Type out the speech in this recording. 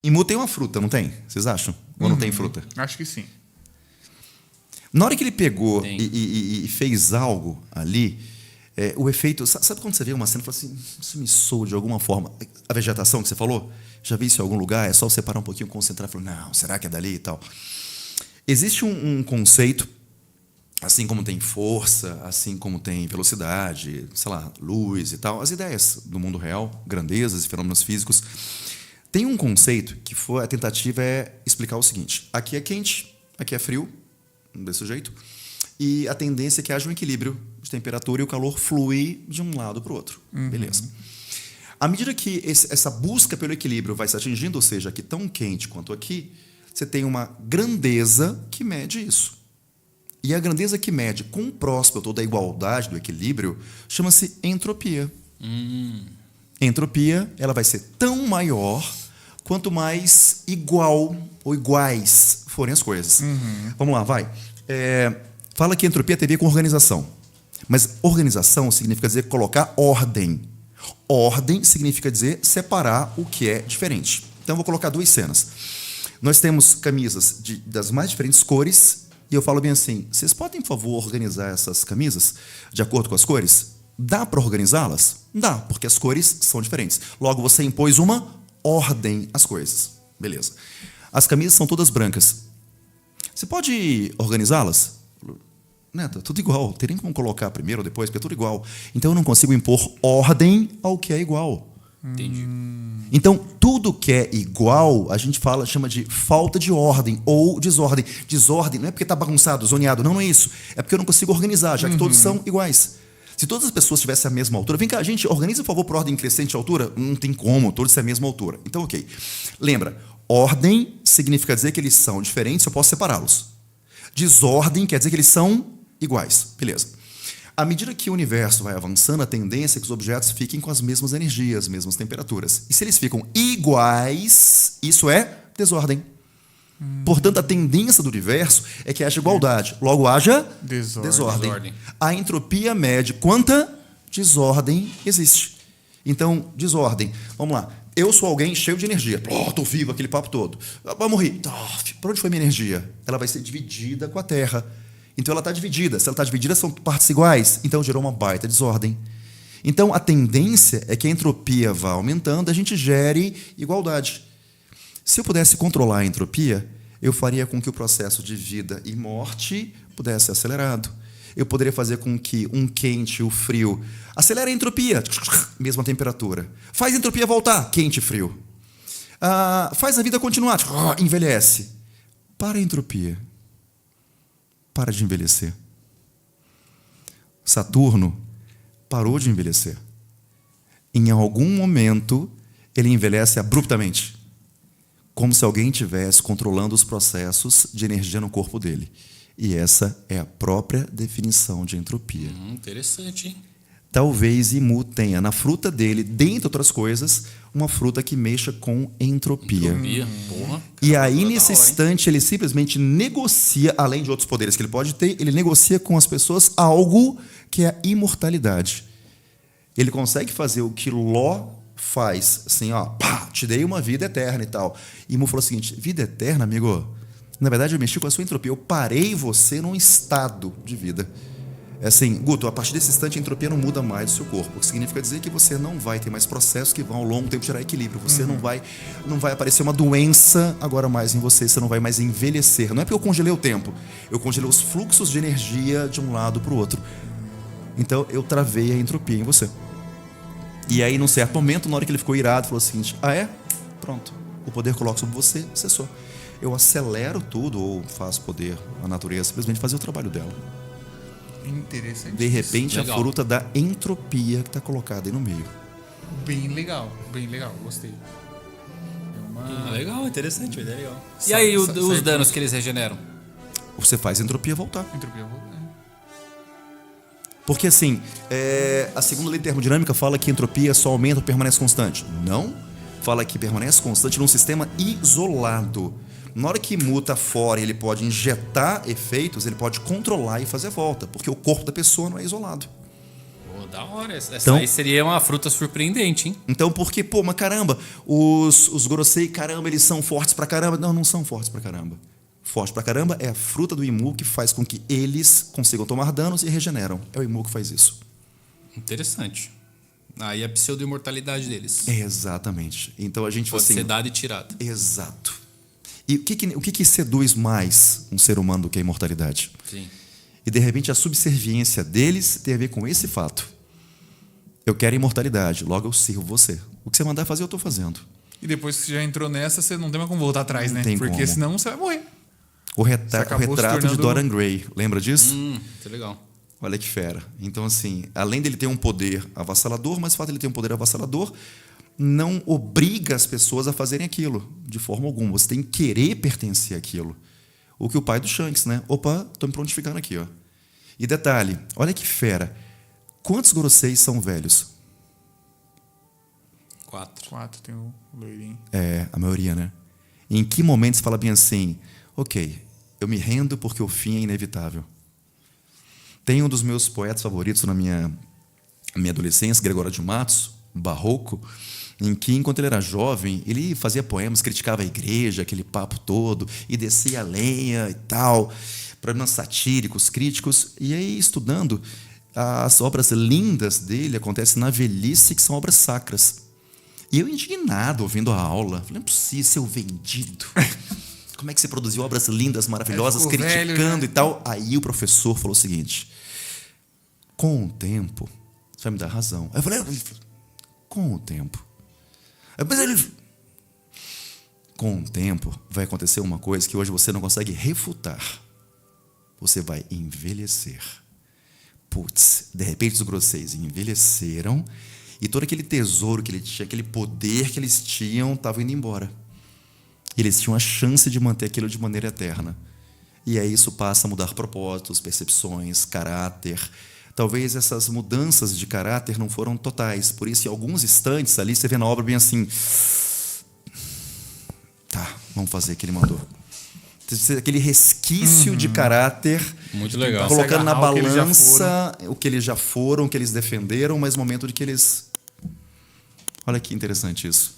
Em Mu tem uma fruta, não tem? Vocês acham? Ou não tem fruta? Acho que sim. Na hora que ele pegou Tem. e fez algo ali, o efeito... Sabe quando você vê uma cena e fala assim, isso me soa de alguma forma? A vegetação que você falou, já vi isso em algum lugar, é só você parar um pouquinho, concentrar e falar, não, será que é dali e tal? Existe um conceito, assim como tem força, assim como tem velocidade, sei lá, luz e tal, as ideias do mundo real, grandezas e fenômenos físicos. Tem um conceito que a tentativa é explicar o seguinte: aqui é quente, aqui é frio, desse jeito, e a tendência é que haja um equilíbrio de temperatura e o calor flui de um lado para o outro. Beleza. À medida que essa busca pelo equilíbrio vai se atingindo, ou seja, aqui tão quente quanto aqui, você tem uma grandeza que mede isso. E a grandeza que mede com o próximo toda a igualdade do equilíbrio chama-se entropia. Entropia, ela vai ser tão maior quanto mais igual ou iguais forem as coisas. Vamos lá, vai. Fala que entropia tem a ver com organização. Mas organização significa dizer colocar ordem. Ordem significa dizer separar o que é diferente. Então, eu vou colocar duas cenas. Nós temos camisas das mais diferentes cores e eu falo bem assim, vocês podem, por favor, organizar essas camisas de acordo com as cores? Dá para organizá-las? Dá, porque as cores são diferentes. Logo, você impôs uma ordem às coisas. Beleza. As camisas são todas brancas. Você pode organizá-las? Neta, tudo igual. Teria como colocar primeiro ou depois, porque é tudo igual. Então, eu não consigo impor ordem ao que é igual. Entendi. Então, tudo que é igual, a gente chama de falta de ordem ou desordem. Desordem não é porque está bagunçado, zoneado. Não é isso. É porque eu não consigo organizar, já que todos são iguais. Se todas as pessoas tivessem a mesma altura... Vem cá, gente, organiza, por favor, por ordem crescente de altura. Não tem como, todos têm a mesma altura. Então, ok. Lembra, ordem significa dizer que eles são diferentes, eu posso separá-los. Desordem quer dizer que eles são iguais. Beleza. À medida que o universo vai avançando, a tendência é que os objetos fiquem com as mesmas energias, mesmas temperaturas. E se eles ficam iguais, isso é desordem. Portanto, a tendência do universo é que haja igualdade. Logo, haja desordem. A entropia mede quanta desordem existe. Então, desordem. Vamos lá. Eu sou alguém cheio de energia. Estou vivo, aquele papo todo. Vou morrer. Para onde foi minha energia? Ela vai ser dividida com a Terra. Então, ela está dividida. Se ela está dividida, são partes iguais. Então, gerou uma baita desordem. Então, a tendência é que a entropia vá aumentando, a gente gere igualdade. Se eu pudesse controlar a entropia, eu faria com que o processo de vida e morte pudesse ser acelerado. Eu poderia fazer com que um quente e o frio... Acelera a entropia, mesma temperatura. Faz a entropia voltar, quente e frio. Faz a vida continuar, envelhece. Para a entropia. Para de envelhecer. Saturno parou de envelhecer. Em algum momento, ele envelhece abruptamente. Como se alguém estivesse controlando os processos de energia no corpo dele. E essa é a própria definição de entropia. Interessante, hein? Talvez Imu tenha na fruta dele, dentre outras coisas, uma fruta que mexa com entropia. Porra. E aí, nesse instante, ele simplesmente negocia, além de outros poderes que ele pode ter, ele negocia com as pessoas algo que é a imortalidade. Ele consegue fazer o que Ló faz, assim, te dei uma vida eterna e tal. E Imu falou o seguinte, vida eterna, amigo? Na verdade, eu mexi com a sua entropia. Eu parei você num estado de vida. É assim, Guto, a partir desse instante a entropia não muda mais do seu corpo. O que significa dizer que você não vai ter mais processos que vão ao longo do tempo gerar equilíbrio. Você não vai aparecer uma doença agora mais em você. Você não vai mais envelhecer. Não é porque eu congelei o tempo. Eu congelei os fluxos de energia de um lado para o outro. Então, eu travei a entropia em você. E aí, num certo momento, na hora que ele ficou irado, falou o seguinte, pronto. O poder coloca sobre você, cessou. Eu acelero tudo, ou faço poder, a natureza, simplesmente fazer o trabalho dela. Interessante. De repente, Legal. a fruta da entropia que está colocada aí no meio. Bem legal, gostei. Legal, interessante, mas é legal. E aí, os danos que eles regeneram? Você faz a entropia voltar. Entropia volta. Porque, assim, a segunda lei de termodinâmica fala que a entropia só aumenta ou permanece constante. Não. Fala que permanece constante num sistema isolado. Na hora que muta fora e ele pode injetar efeitos, ele pode controlar e fazer a volta, porque o corpo da pessoa não é isolado. da hora. Essa Então- aí seria uma fruta surpreendente, hein? Então, porque, pô, mas caramba, os Gorosei, caramba, eles são fortes pra caramba. Não, não são fortes pra caramba. Forte pra caramba é a fruta do Imu que faz com que eles consigam tomar danos e regeneram. É o Imu que faz isso. Interessante. Aí a pseudo-imortalidade deles. Exatamente. Então a gente Pode assim, ser dada e tirada. exato. E o que seduz mais um ser humano do que a imortalidade? Sim. E de repente a subserviência deles tem a ver com esse fato. Eu quero imortalidade, logo eu sirvo você. O que você mandar fazer, eu estou fazendo. E depois que você já entrou nessa, você não tem mais como voltar atrás, né? tem Porque como. senão você vai morrer. O Você retrato acabou se de tornando- Dorian Gray, lembra disso? Que legal. Olha que fera. Então, assim, além dele ter um poder avassalador, mas o fato de ele ter um poder avassalador não obriga as pessoas a fazerem aquilo, de forma alguma. Você tem que querer pertencer àquilo. O que o pai do Shanks, né? Opa, estou me prontificando aqui, ó. E detalhe, olha que fera. Quantos Goroseis são velhos? 4. 4, tem o loirinho. É, a maioria, né? Em que momento você fala bem assim, ok, eu me rendo porque o fim é inevitável. Tem um dos meus poetas favoritos na minha adolescência, Gregório de Matos, barroco, em que, enquanto ele era jovem, ele fazia poemas, criticava a igreja, aquele papo todo, e descia a lenha e tal, poemas satíricos, críticos. E aí, estudando, as obras lindas dele acontecem na velhice, que são obras sacras. E eu indignado, ouvindo a aula, falei, não é possível ser o vendido. Como é que você produziu obras lindas, maravilhosas, ficou velho, criticando né? e tal? Aí o professor falou o seguinte, com o tempo, você vai me dar razão. Aí eu falei, com o tempo. Aí depois ele, com o tempo, vai acontecer uma coisa que hoje você não consegue refutar. Você vai envelhecer. Putz, de repente os Goroseis envelheceram e todo aquele tesouro que ele tinha, aquele poder que eles tinham, estava indo embora. Eles tinham a chance de manter aquilo de maneira eterna. E aí isso passa a mudar propósitos, percepções, caráter. Talvez essas mudanças de caráter não foram totais. Por isso, em alguns instantes ali, você vê na obra bem assim... Tá, vamos fazer o que ele mandou. Aquele resquício de caráter... Muito legal. Colocando na agarrar o que eles já balança o que eles já foram, o que eles defenderam, mas no momento de que eles... Olha que interessante isso.